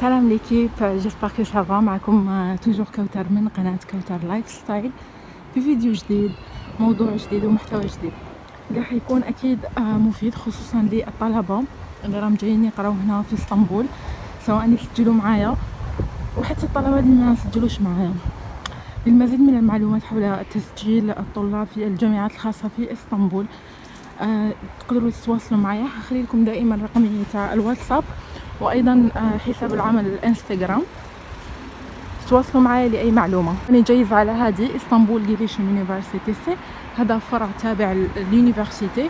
سلام ليكيب، جيسبر كو سافا. معكم توجور كوثر من قناة كوثر لايف ستايل في فيديو جديد، موضوع جديد ومحتوى جديد. راح يكون اكيد مفيد خصوصا للطلبة اللي راهم جايين يقراو هنا في اسطنبول، سواء يسجلوا معايا وحتى الطلبة اللي ما سجلوش معايا. للمزيد من المعلومات حول تسجيل الطلاب في الجامعات الخاصة في اسطنبول تقدروا تتواصلوا معايا. هخلي لكم دائما رقمي تاع الواتساب وايضا حساب العمل الانستغرام، تواصلوا معايا لاي معلومه. انا جايزه على هذه اسطنبول جيليشن يونيفرسيتي سي، هذا فرع تابع لليونيفرسيتي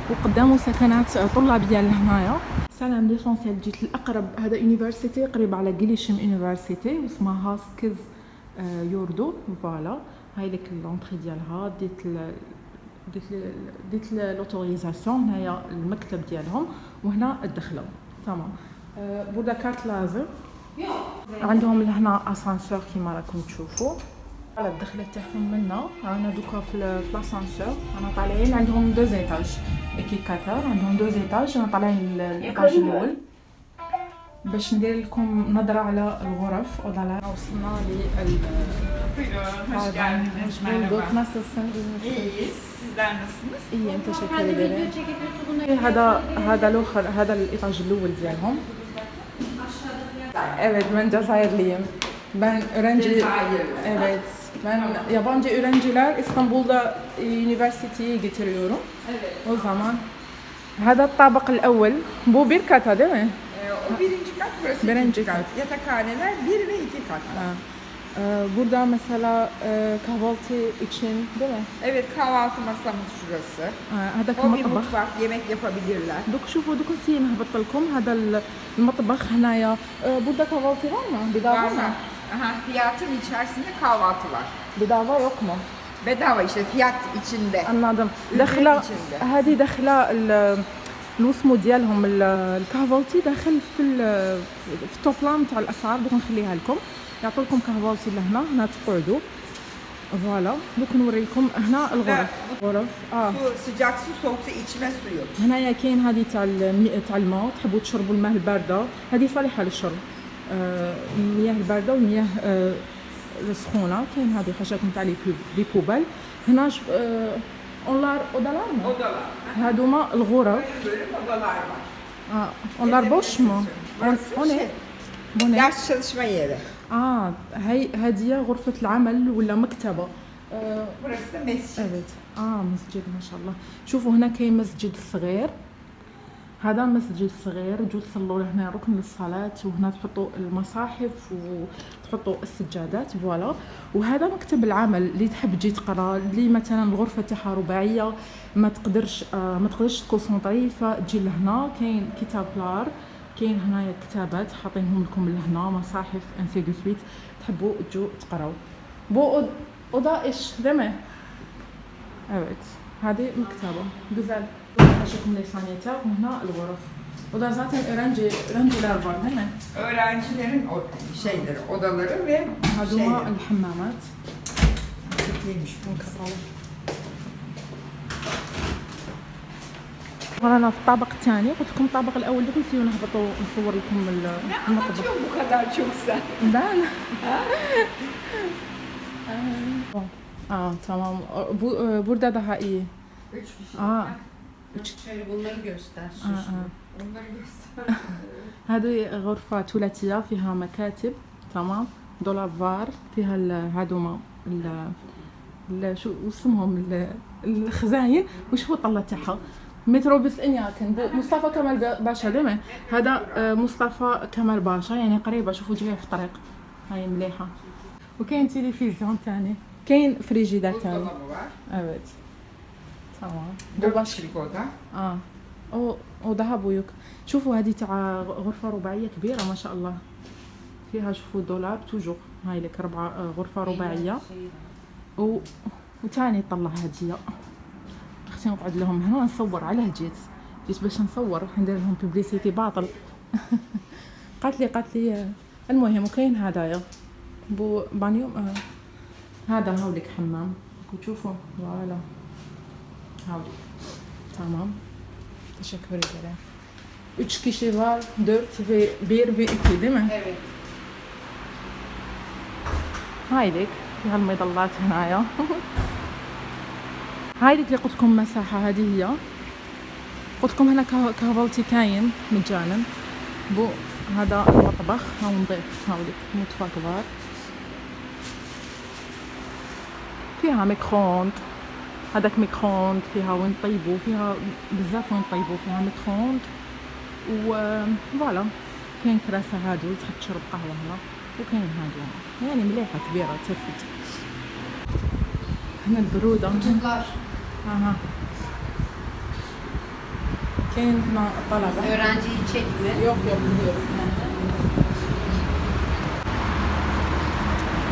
وقدامه سكنات طلابيه لهنايا. سلام ليسونسيال، جيت الاقرب، هذا يونيفرسيتي قريب على جيليشن يونيفرسيتي واسمها هاسكز يوردو. فوالا هاي لك لونطري ديالها، ديت لوتوريزاسيون، هنايا المكتب ديالهم وهنا الدخله. تمام. بودا كارت لازم عندهم لهنا اسانسور كيما راكم تشوفوا. على الدخله تاعهم منا رانا دوكا في الاسانسور، رانا طالعين عندهم دو زيتاج كي كاتر، عندهم دو زيتاج. رانا طالعين الايطاج الاول باش ندير لكم نظره على الغرف. وصلنا لل اي انت شكرا. هذا الاخر، هذا الايطاج الاول ديالهم. Evet, ben Cezayirliyim. Ben öğrenci, evet, ben yabancı öğrenciler İstanbul'da üniversiteye getiriyorum. Evet. O zaman هذا الطابق الأول. Bu bir kata değil mi? O birinci kat, burası ikinci kat. Yatakhaneler 1 ve 2 kat. Burada mesela kahvaltı için değil mi? Evet, kahvaltı masamız şurası. هذا O bir كمطبخ. mutfak, yemek yapabilirler. دوك شوفوا دوك سي نهبط لكم هذا المطبخ هنايا. burada kahvaltı var mı? Bedava mı? Aha, fiyatın içerisinde kahvaltı var. Bedava yok mu? Bedava işte, fiyat içinde. anladım. داخله هذه داخله الوصمو ديالهم الكهفالتي داخل في التوبلان تاع الاسعار. دوك نخليها لكم، يعطوا لكم كهفالتي لهنا، هنا تقعدوا. فوالا دوك نوريكم هنا الغرف. غرف Su, sıcak su, soğuk su, içme suyu. هنايا كاين هذه تاع الماء، تحبوا تشربوا الماء البارده، هذه صالحه للشرب. المياه البارده والمياه السخونه. كاين هذه حاجاتكم تاع لي بوبال. هنا odalar mı? Odalar. هادوما الغرف. Böyle odalar var. onlar boş mu? Burası şey, bu ne? ders çalışma yeri. هاي هدية غرفة العمل ولا مكتبة. Burası da mescid. evet. مسجد ما شاء الله. شوفوا هنا كاين مسجد صغير، هذا مسجد صغير، تجوا تصلوا له هنا ركن للصلاة، وهنا تحطوا المصاحف وتحطوا السجادات. فوالا. وهذا مكتب العمل اللي تحب تجي تقرا، اللي مثلا الغرفة تاعها رباعية ما تقدرش تكونسونطري فتجي لهنا. كاين كتاب لار، كاين هنايا كتابات حاطينهم لكم لهنا، مصاحف انسي دو سويت، تحبوا تجوا تقراو. بو اوضا ايش دمه. evet. هذه مكتبة güzel. Aşkım lisaniyete. Huna الغرف. O da zaten öğrenciler var değil mi? Öğrencilerin şeyleri, odaları ve هذوما الحمامات. Kötüymüş bu kapalı. أنا في الطابق الثاني، قلت لكم الطابق الأول دوك نسيو نهبطوا نصور لكم المطبخ. Bu kadar çoksa. Ben. Tamam. Burada daha iyi. 3 kişi. Şöyle bunları göster. Onları göster. هذه غرفة ثلاثية فيها مكاتب. تمام. دولابار فيها هذوما شو اسمهم الخزاين. وشوفوا الطلة تاعها متروبس انياكن. مصطفى كمال باشا ديما. هذا مصطفى كمال باشا، يعني قريبة. شوفوا جاية في الطريق، هاي مليحة. وكاين تلفزيون تاني، كاين فريجيدار تاني. Buzdolabı var. evet. تمام. 4 kişilik oda. وذهب بويك. شوفوا هذه تاع غرفة رباعية كبيرة ما شاء الله. فيها شوفوا دولاب توجور، هاي لك غرفة رباعية. وتاني طلع هدية. اختي نقعد لهم هنا نصور. على جيت باش نصور، ندير لهم بوبليسيتي باطل. قالت لي المهم. وكاين هدايا بو بانيو. هذا هاوليك حمام تشوفوا. فوالا هاوليك. تمام. تشكري جدا. 3 kişi var, 4 ve 1 ve 2 değil mi? Evet. هايديك في هالمظلات هنايا. هايديك اللي قلت لكم مساحة هذه هي. قلت لكم هنا كهفلتي كاين مجانا. بو هذا المطبخ هاو نضيف هاوليك مطفى كبار. فيها ميكرووند، هذاك ميكرووند فيها وين طيبوا، فيها بزاف وين طيبوا، فيها ميكرووند و فوالا. كاين كراسة هادو تحب تشرب قهوة هنا، وكاين هادو يعني مليحة كبيرة ترفد. هنا البرودة Çocuklar. اها. كاين هنا طلبة. Öğrenciyi çekme. يوك يوك.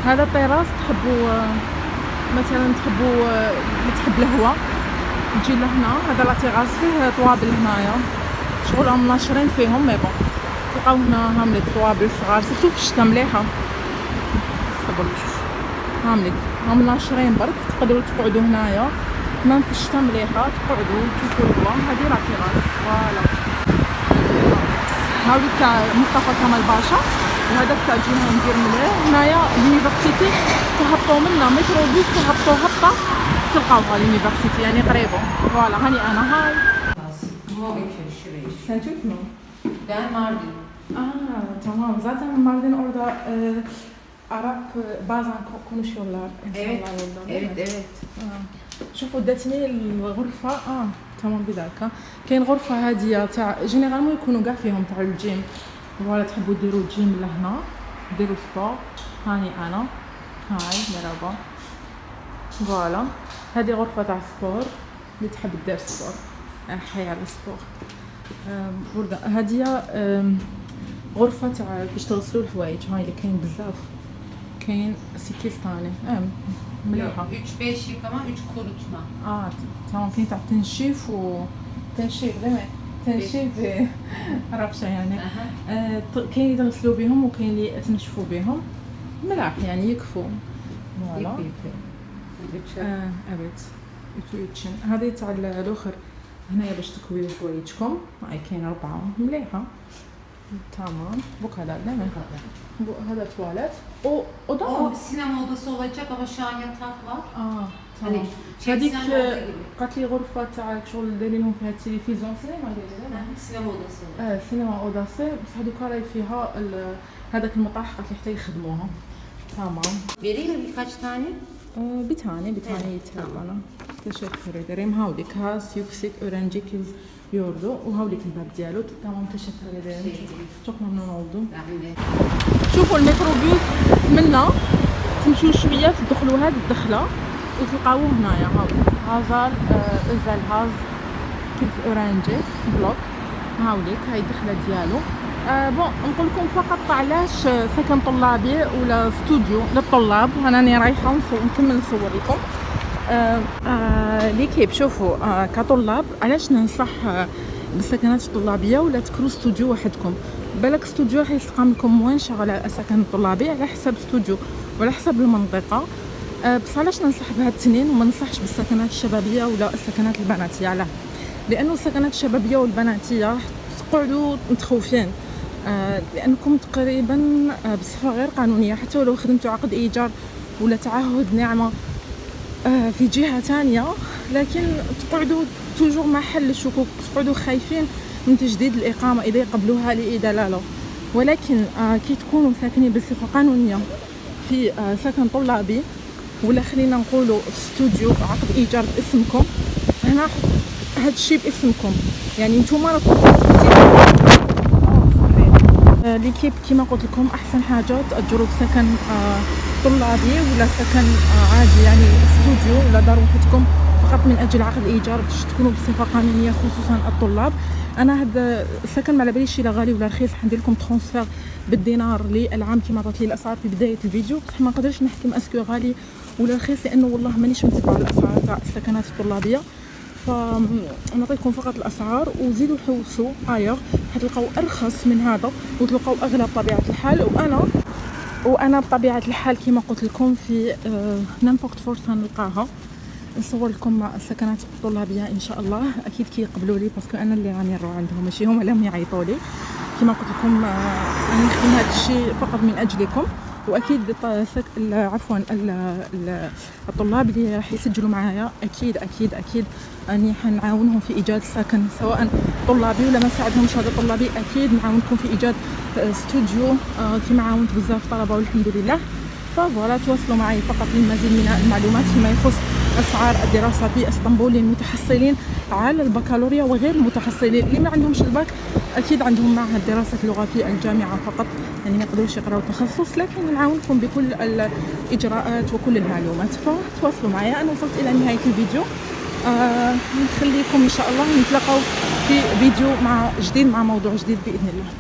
هذا الطراز تحبوا مثلا تحب الهواء تجي لهنا. هذا لا تيغاز فيه طوابل هنايا شغل راهم ناشرين فيهم مي بون تلقاو هنا هامليك طوابل صغار سيرتو في الشتا مليحه. صبروا شوف هامليك راهم ناشرين برك تقدروا تقعدوا هنايا مام في الشتا مليحه تقعدوا تشوفوا الهواء. هذه لا تيغاز فوالا. هاوليك تاع مصطفى كمال باشا وهذاك تاع جينا ندير مليح. هنايا لونيفرسيتي تهبطوا منا متروبيس تهبطوا هبطه تلقاوها لونيفرسيتي يعني قريبه. فوالا هاني انا هاي Moğol şurayı. sen Türk mü? Ben Mardin. Tamam zaten Mardin orada Arap bazen konuşuyorlar Evet. insanlar orada. Evet, evet. شوفوا ادتني الغرفة تمام بذاك. كاين غرفة هادية تاع جينيرالمون يكونوا كاع فيهم تاع الجيم. فوالا تحبوا ديروا جيم لهنا ديروا سبور. هاني انا هاي مرحبا. فوالا هذه غرفة تاع سبور اللي تحب دير سبور حيا على السبور. هادية غرفة تاع باش تغسلوا الحوايج. هاي اللي كاين بزاف كاين سيكيستاني مليحة. 3-5 yıkama, 3 kurutma. تمام كاين تاع تنشيف و تنشيف تنشيف ربشة يعني. كاين اللي تغسلوا بهم وكاين اللي تنشفوا بهم ملاح يعني يكفوا. فوالا ابد يتويتشن. هذه تاع الاخر هنايا باش تكويو حوايجكم. هاي كاين 4 مليحة tamam. Bu kadar değil mi? Bu هذا تواليت. O da O sinema odası olacak ama şu an yatak var. tamam. Hani هذيك çeksen orada gibi. قالت لي غرفة تاعك شغل دايرين لهم فيها التلفزيون سينما دايرين. Sinema odası olacak. سينما اوداسي بس هذوك راهي فيها هذاك المطاح قالت لي حتى يخدموها. تمام. Vereyim mi birkaç tane? Bir tane yeter bana. Teşekkür ederim. Havlik has yüksek öğrenci kız yurdu. O havlik الباب ديالو. tamam teşekkür ederim. çok memnun oldum. Ben de. شوفوا الميكروبيس منا تمشوا شويه تدخلوا هذه الدخله وتلقاوه هنايا هازال ازال هاز كيف اورانجي بلوك. هاوليك هاي الدخله ديالو. بون نقول لكم فقط علاش سكن طلابي ولا استوديو للطلاب. راني رايحه نكمل نصور لكم ليكيب. شوفوا كطلاب علاش ننصح بالسكنات الطلابيه ولا تكرو استوديو وحدكم. بالك استوديو راح يستقام لكم موين شغل السكن الطلابي على حسب استوديو وعلى حسب المنطقه. بس علاش ننصح بهاد التنين وما ننصحش بالسكنات الشبابيه ولا السكنات البناتيه؟ علاه؟ لانه السكنات الشبابيه والبناتيه راح تقعدوا متخوفين لانكم تقريبا بصفه غير قانونيه. حتى ولو خدمتوا عقد ايجار ولا تعهد نعمه في جهه ثانيه لكن تقعدوا توجور محل الشكوك. تقعدوا خايفين من تجديد الاقامه اذا يقبلوها لي اذا لا. ولكن كي تكونوا ساكنين بصفه قانونيه في سكن طلابي ولا خلينا نقولوا استوديو عقد ايجار باسمكم هنا هاد الشيء باسمكم يعني نتوما راكم ليكيب كيما قلت لكم احسن حاجه تاجروا سكن طلابي ولا سكن عادي يعني استوديو ولا دار وحدكم فقط من اجل عقد ايجار باش تكونوا بصفه قانونيه خصوصا الطلاب. انا هذا السكن ما على باليش لا غالي ولا رخيص. حندير لكم ترونسفير بالدينار للعام كيما عطات لي الاسعار في بدايه الفيديو. بصح ما نقدرش نحكم اسكو غالي ولا رخيص لانه والله مانيش متبعه الاسعار تاع السكنات الطلابيه. فنعطيكم فقط الاسعار وزيدوا حوسوا حتلقاو ارخص من هذا وتلقاو اغلى بطبيعه الحال. وانا بطبيعه الحال كما قلت لكم في نيمبورت فورس نلقاها نصور لكم السكنات الطلابيه ان شاء الله. اكيد كيقبلوا لي باسكو انا اللي راني نروح عندهم، ماشي هما اللي يعيطوا لي. كما قلت لكم راني نخدم هذا الشيء فقط من اجلكم. واكيد عفوا الطلاب اللي راح يسجلوا معايا اكيد اكيد اكيد اني حنعاونهم في ايجاد سكن، سواء طلابي ولا ما نساعدهمش هذا طلابي. اكيد نعاونكم في ايجاد استوديو كما عاونت بزاف طلبه والحمد لله. فوالا تواصلوا معي فقط للمزيد من المعلومات فيما يخص اسعار الدراسه في اسطنبول للمتحصلين على البكالوريا وغير المتحصلين. اللي ما عندهمش الباك اكيد عندهم معهد دراسه اللغه في الجامعه فقط، يعني ما يقدروش يقراوا تخصص، لكن نعاونكم بكل الاجراءات وكل المعلومات. فتواصلوا معي. انا وصلت الى نهايه الفيديو. نخليكم ان شاء الله نتلاقاو في فيديو جديد مع موضوع جديد باذن الله.